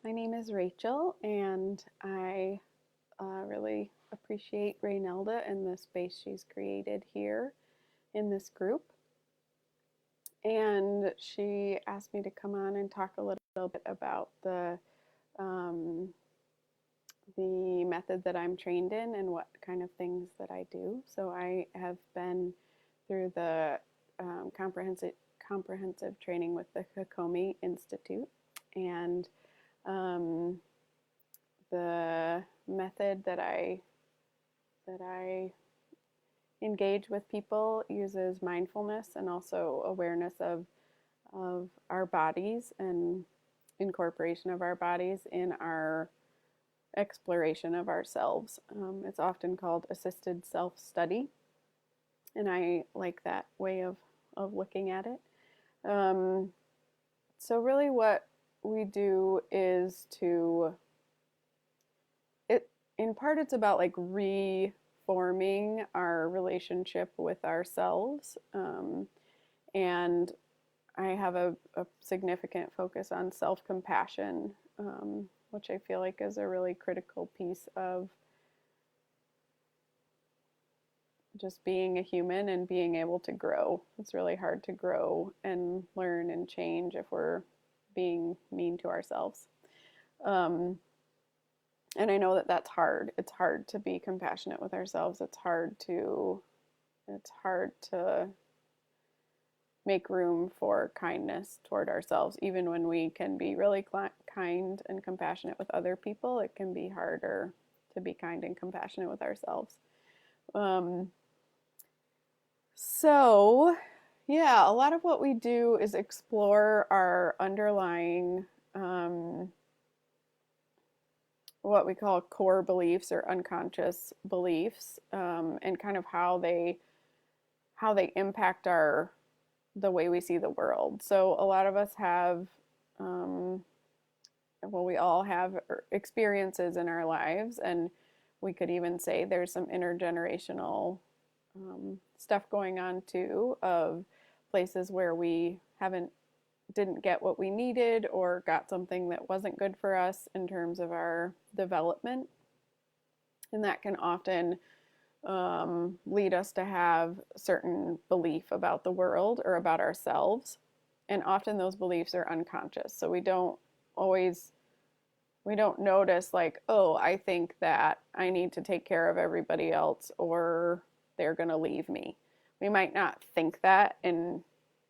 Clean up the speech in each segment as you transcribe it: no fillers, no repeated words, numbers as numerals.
My name is Rachel, and I really appreciate Reynelda and the space she's created here in this group. And she asked me to come on and talk a little bit about um, the method that I'm trained in and what kind of things that I do. So I have been through the comprehensive training with the Hakomi Institute, and um, the method that I engage with people uses mindfulness and also awareness of our bodies and incorporation of our bodies in our exploration of ourselves. It's often called assisted self-study, and I like that way of looking at it. Um, so really what we do is to it in part it's about like reforming our relationship with ourselves, and I have a significant focus on self-compassion, which I feel like is a really critical piece of just being a human and being able to grow. It's really hard to grow and learn and change if we're being mean to ourselves. Um, and I know that that's hard. It's hard to be compassionate with ourselves. It's hard to make room for kindness toward ourselves. Even when we can be really kind and compassionate with other people, it can be harder to be kind and compassionate with ourselves. Um, so, yeah, a lot of what we do is explore our underlying what we call core beliefs or unconscious beliefs, and kind of how they impact our the way we see the world. So a lot of us have, um, well, we all have experiences in our lives, and we could even say there's some intergenerational stuff going on too, of places where we didn't get what we needed or got something that wasn't good for us in terms of our development, and that can often lead us to have certain belief about the world or about ourselves. And often those beliefs are unconscious. So we don't notice like, oh, I think that I need to take care of everybody else or they're going to leave me. We might not think that in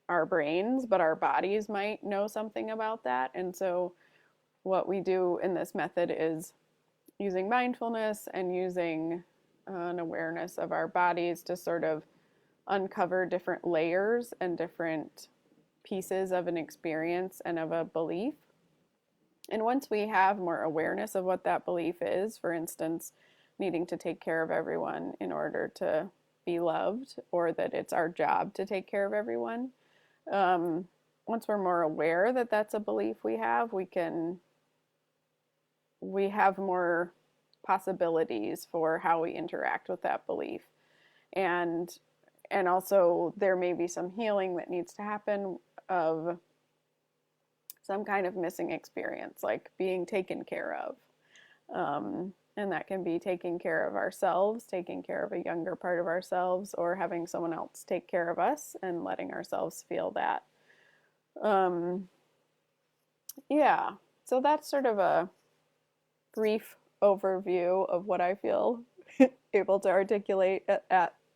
our brains, but our bodies might know something about that. And so what we do in this method is using mindfulness and using an awareness of our bodies to sort of uncover different layers and different pieces of an experience and of a belief. And once we have more awareness of what that belief is, for instance, needing to take care of everyone in order to be loved, or that it's our job to take care of everyone, um, once we're more aware that that's a belief we have more possibilities for how we interact with that belief. And and also there may be some healing that needs to happen of some kind of missing experience, like being taken care of, and that can be taking care of ourselves, taking care of a younger part of ourselves, or having someone else take care of us and letting ourselves feel that. um, yeah, so that's sort of a brief overview of what I feel able to articulate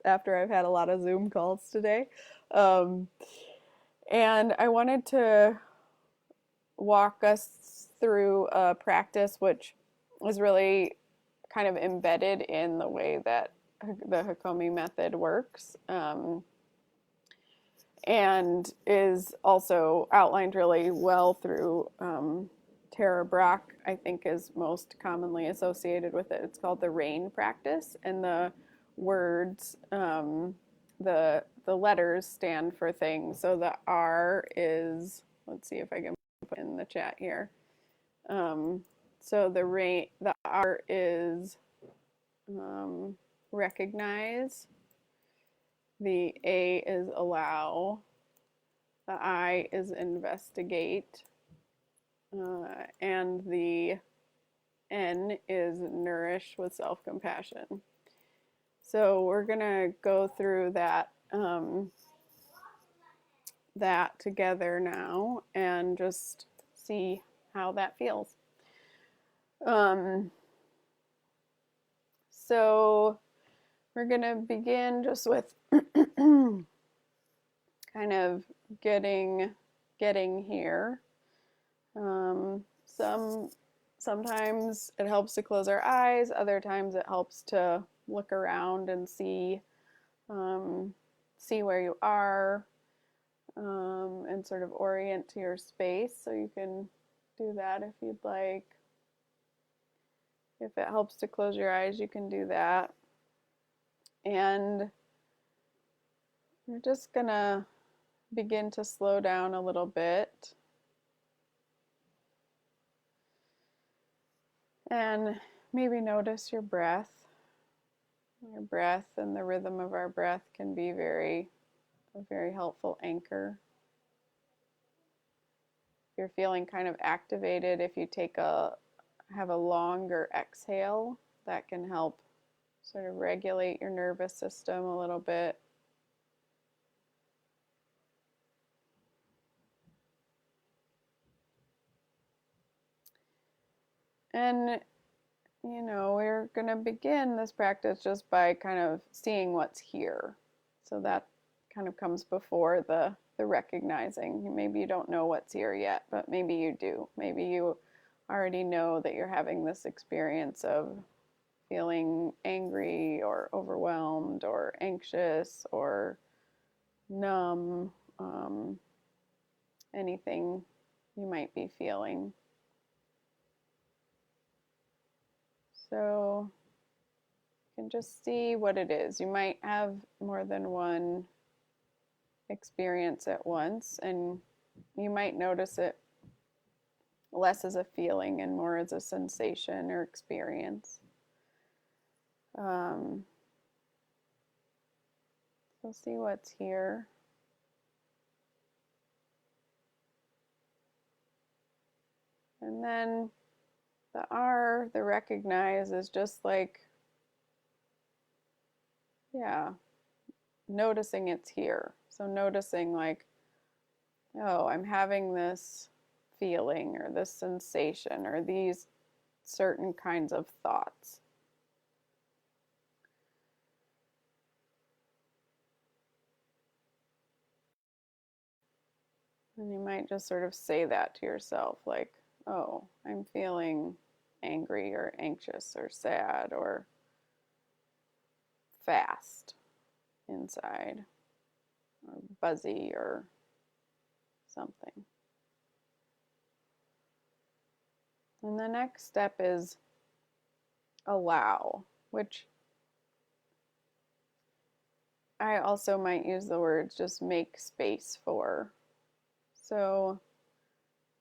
after I've had a lot of Zoom calls today. Um, and I wanted to walk us through a practice which is really kind of embedded in the way that the Hakomi method works, and is also outlined really well through Tara Brach, I think, is most commonly associated with it. It's called the RAIN practice, and the words, the letters stand for things. So the R is, let's see if I can put in the chat here. So the R is recognize. The A is allow. The I is investigate. and the N is nourish with self-compassion. So we're gonna go through that that together now and just see how that feels. So we're gonna begin just with kind of getting here. Sometimes it helps to close our eyes. Other times it helps to look around and see where you are, and sort of orient to your space. So you can do that if you'd like. If it helps to close your eyes, you can do that. And we're just gonna begin to slow down a little bit. And maybe notice your breath. Your breath and the rhythm of our breath can be a very helpful anchor. If you're feeling kind of activated, if you have a longer exhale, that can help sort of regulate your nervous system a little bit. And we're going to begin this practice just by kind of seeing what's here. So that kind of comes before the recognizing. Maybe you don't know what's here yet, but maybe you do. Maybe you already know that you're having this experience of feeling angry or overwhelmed or anxious or numb, anything you might be feeling. So you can just see what it is. You might have more than one experience at once, and you might notice it less as a feeling and more as a sensation or experience. So see what's here. And then the R, the recognize, is just like, noticing it's here. So noticing like, oh, I'm having this feeling or this sensation or these certain kinds of thoughts. And you might just sort of say that to yourself, like, oh, I'm feeling angry or anxious or sad or fast inside or buzzy or something. And the next step is allow, which I also might use the words just make space for. So,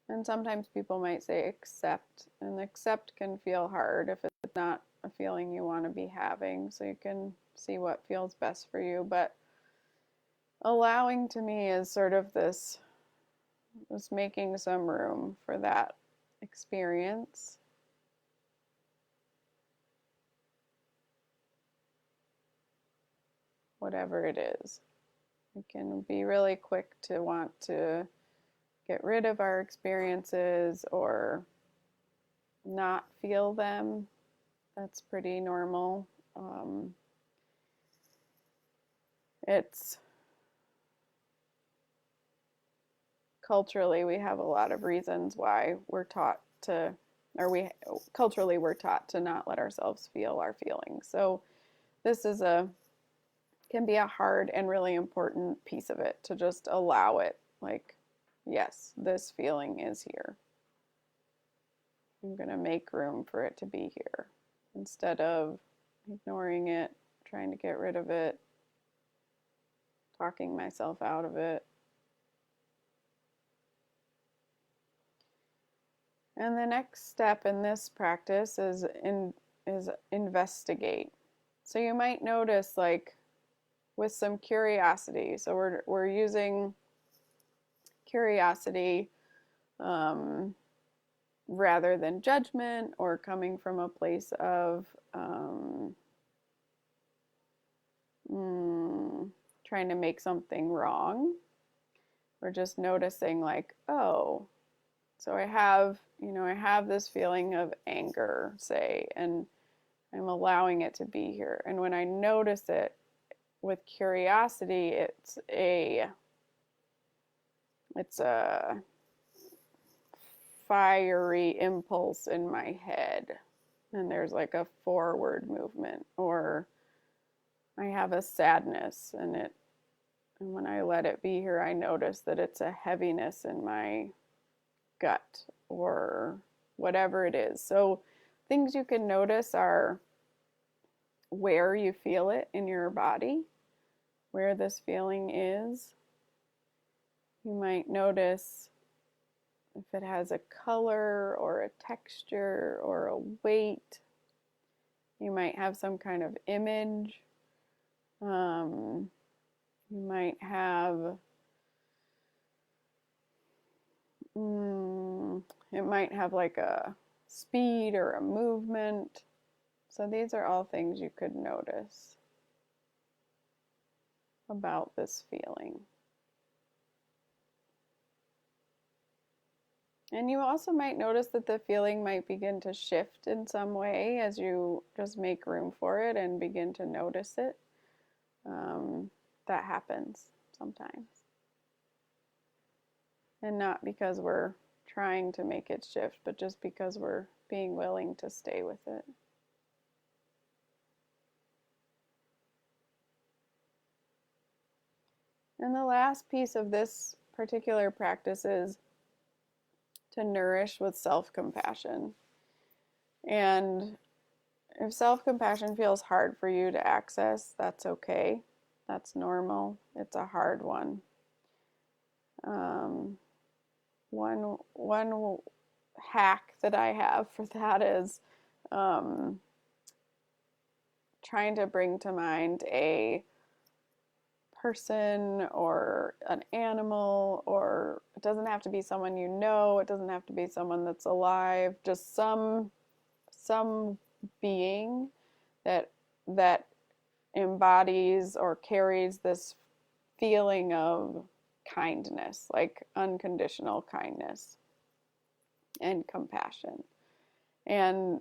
and sometimes people might say accept, and accept can feel hard if it's not a feeling you want to be having. So you can see what feels best for you. But allowing to me is sort of this, just making some room for that experience. Whatever it is. We can be really quick to want to get rid of our experiences or not feel them. That's pretty normal. It's culturally, we have a lot of reasons why we're taught to, culturally we're taught to not let ourselves feel our feelings. So this can be a hard and really important piece of it, to just allow it. Like, yes, this feeling is here. I'm going to make room for it to be here instead of ignoring it, trying to get rid of it, talking myself out of it. And the next step in this practice is investigate. So you might notice, like, with some curiosity. So we're using curiosity rather than judgment or coming from a place of trying to make something wrong. We're just noticing like, oh, so I have this feeling of anger, say, and I'm allowing it to be here. And when I notice it with curiosity, it's a fiery impulse in my head. And there's like a forward movement, or I have a sadness and when I let it be here, I notice that it's a heaviness in my gut or whatever it is. So things you can notice are where you feel it in your body, where this feeling is. You might notice if it has a color or a texture or a weight. You might have some kind of image. You might have, it might have like a speed or a movement. So these are all things you could notice about this feeling. And you also might notice that the feeling might begin to shift in some way as you just make room for it and begin to notice it. That happens sometimes. And not because we're trying to make it shift, but just because we're being willing to stay with it. And the last piece of this particular practice is to nourish with self-compassion. And if self-compassion feels hard for you to access, that's okay. That's normal. It's a hard one. One hack that I have for that is trying to bring to mind a person or an animal, or it doesn't have to be someone you know, it doesn't have to be someone that's alive, just some being that embodies or carries this feeling of kindness, like unconditional kindness and compassion. And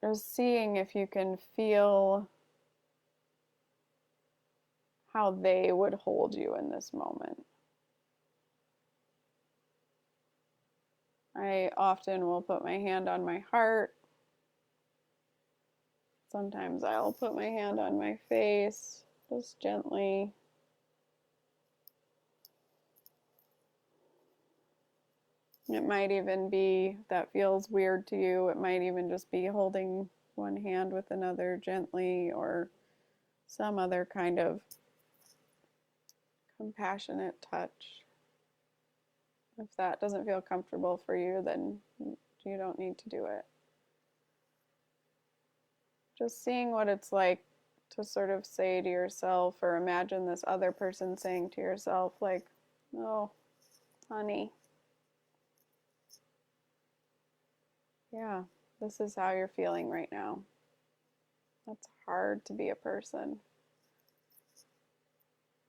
just seeing if you can feel how they would hold you in this moment. I often will put my hand on my heart. Sometimes I'll put my hand on my face, just gently. It might even be, if that feels weird to you, it might even just be holding one hand with another gently, or some other kind of compassionate touch. If that doesn't feel comfortable for you, then you don't need to do it. Just seeing what it's like to sort of say to yourself, or imagine this other person saying to yourself, like, oh, honey, yeah, this is how you're feeling right now. It's hard to be a person.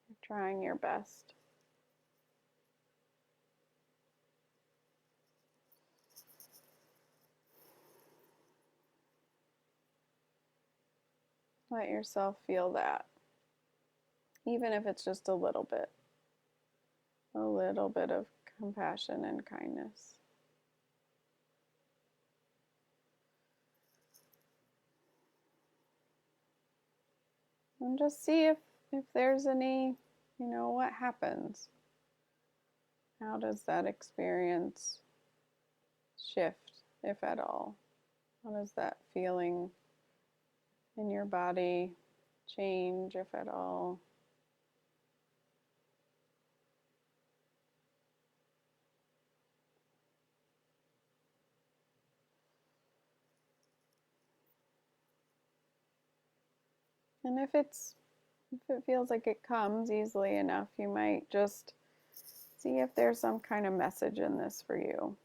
You're trying your best. Let yourself feel that, even if it's just a little bit of compassion and kindness. And just see if there's any, what happens. How does that experience shift, if at all? How does that feeling in your body change, if at all? And if it feels like it comes easily enough, you might just see if there's some kind of message in this for you,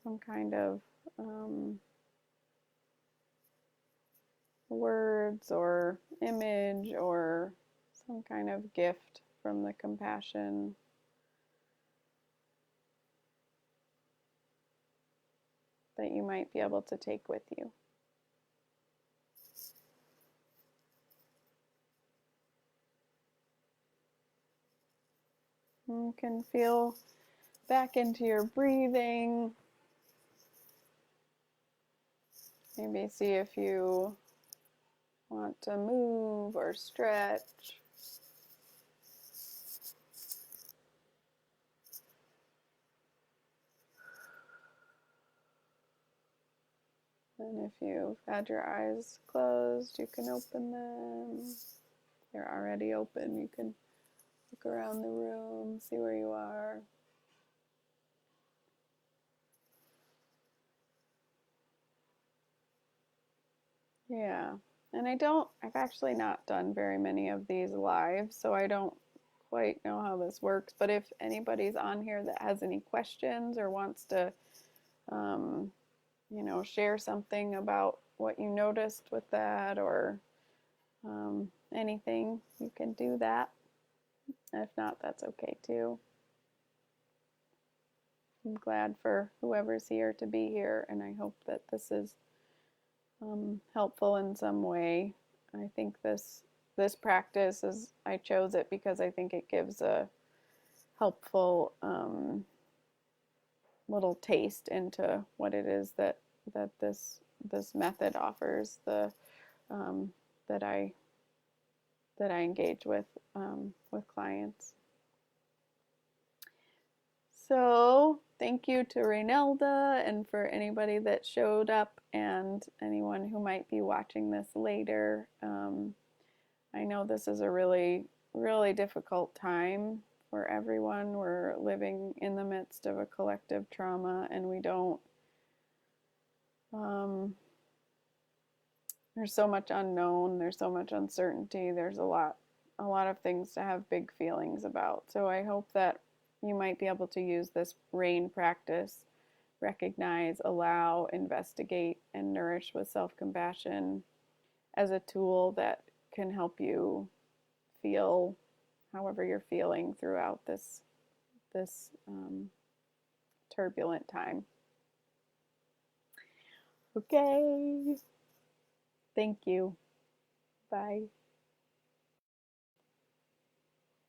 some kind of words or image or some kind of gift from the compassion. That you might be able to take with you. You can feel back into your breathing. Maybe see if you want to move or stretch. And if you've had your eyes closed, you can open them. They're already open. You can look around the room, see where you are. Yeah, and I've actually not done very many of these live, so I don't quite know how this works. But if anybody's on here that has any questions or wants to, share something about what you noticed with that or anything, you can do that. If not, that's okay too. I'm glad for whoever's here to be here, and I hope that this is helpful in some way. I think this practice I chose it because I think it gives a helpful little taste into what it is that this method offers. That I engage with clients. So thank you to Reynelda and for anybody that showed up and anyone who might be watching this later. I know this is a really, really difficult time for everyone. We're living in the midst of a collective trauma, and we don't, there's so much unknown, there's so much uncertainty, there's a lot of things to have big feelings about. So I hope that you might be able to use this RAIN practice, recognize, allow, investigate, and nourish with self-compassion as a tool that can help you feel however you're feeling throughout this turbulent time. Okay. Thank you. Bye.